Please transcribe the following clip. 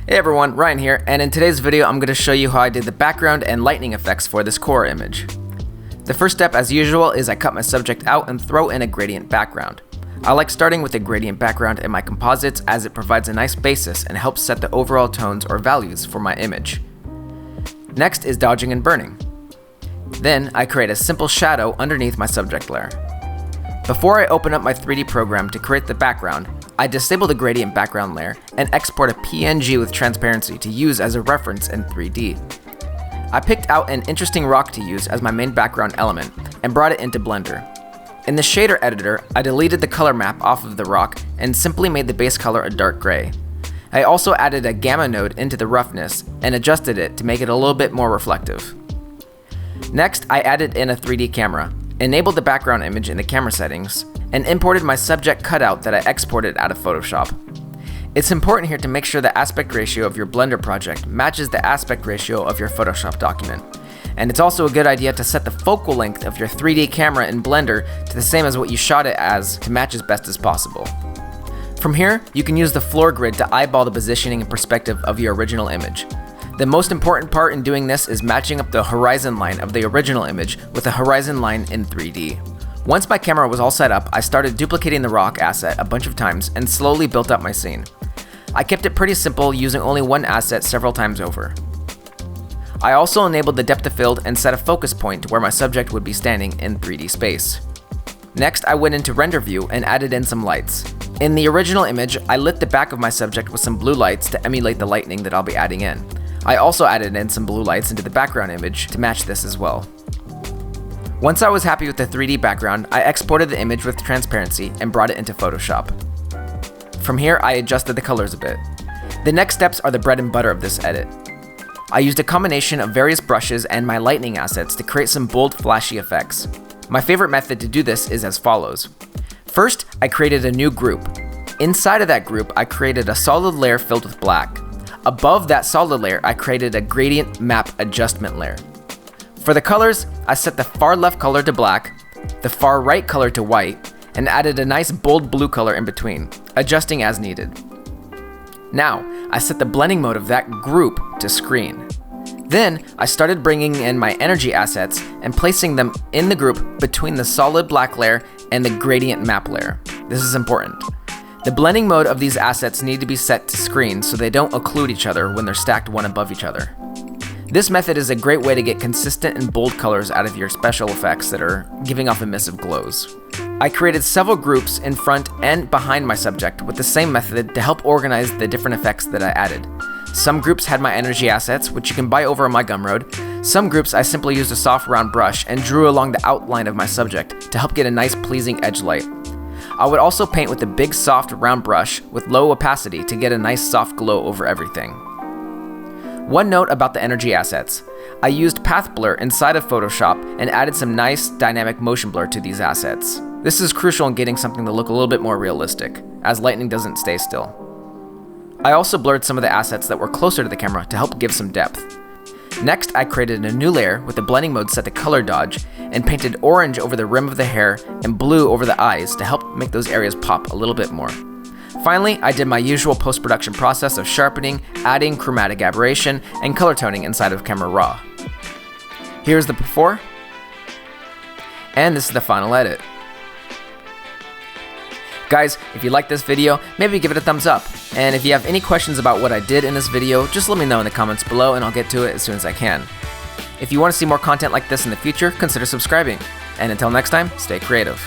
Hey everyone, Ryan here, and in today's video I'm going to show you how I did the background and lightning effects for this Korra image. The first step, as usual, is I cut my subject out and throw in a gradient background. I like starting with a gradient background in my composites as it provides a nice basis and helps set the overall tones or values for my image. Next is dodging and burning. Then I create a simple shadow underneath my subject layer. Before I open up my 3D program to create the background, I disable the gradient background layer and export a PNG with transparency to use as a reference in 3D. I picked out an interesting rock to use as my main background element and brought it into Blender. In the shader editor, I deleted the color map off of the rock and simply made the base color a dark gray. I also added a gamma node into the roughness and adjusted it to make it a little bit more reflective. Next, I added in a 3D camera, enabled the background image in the camera settings, and imported my subject cutout that I exported out of Photoshop. It's important here to make sure the aspect ratio of your Blender project matches the aspect ratio of your Photoshop document. And it's also a good idea to set the focal length of your 3D camera in Blender to the same as what you shot it as to match as best as possible. From here, you can use the floor grid to eyeball the positioning and perspective of your original image. The most important part in doing this is matching up the horizon line of the original image with the horizon line in 3D. Once my camera was all set up, I started duplicating the rock asset a bunch of times and slowly built up my scene. I kept it pretty simple, using only one asset several times over. I also enabled the depth of field and set a focus point to where my subject would be standing in 3D space. Next, I went into render view and added in some lights. In the original image, I lit the back of my subject with some blue lights to emulate the lightning that I'll be adding in. I also added in some blue lights into the background image to match this as well. Once I was happy with the 3D background, I exported the image with transparency and brought it into Photoshop. From here, I adjusted the colors a bit. The next steps are the bread and butter of this edit. I used a combination of various brushes and my lightning assets to create some bold, flashy effects. My favorite method to do this is as follows. First, I created a new group. Inside of that group, I created a solid layer filled with black. Above that solid layer, I created a gradient map adjustment layer. For the colors, I set the far left color to black, the far right color to white, and added a nice bold blue color in between, adjusting as needed. Now, I set the blending mode of that group to screen. Then, I started bringing in my energy assets and placing them in the group between the solid black layer and the gradient map layer. This is important. The blending mode of these assets need to be set to screen so they don't occlude each other when they're stacked one above each other. This method is a great way to get consistent and bold colors out of your special effects that are giving off emissive glows. I created several groups in front and behind my subject with the same method to help organize the different effects that I added. Some groups had my energy assets, which you can buy over on my Gumroad. Some groups I simply used a soft round brush and drew along the outline of my subject to help get a nice pleasing edge light. I would also paint with a big soft round brush with low opacity to get a nice soft glow over everything. One note about the energy assets. I used path blur inside of Photoshop and added some nice dynamic motion blur to these assets. This is crucial in getting something to look a little bit more realistic, as lightning doesn't stay still. I also blurred some of the assets that were closer to the camera to help give some depth. Next, I created a new layer with the blending mode set to color dodge and painted orange over the rim of the hair and blue over the eyes to help make those areas pop a little bit more. Finally, I did my usual post-production process of sharpening, adding chromatic aberration, and color toning inside of Camera Raw. Here's the before, and this is the final edit. Guys, if you like this video, maybe give it a thumbs up. And if you have any questions about what I did in this video, just let me know in the comments below and I'll get to it as soon as I can. If you want to see more content like this in the future, consider subscribing. And until next time, stay creative.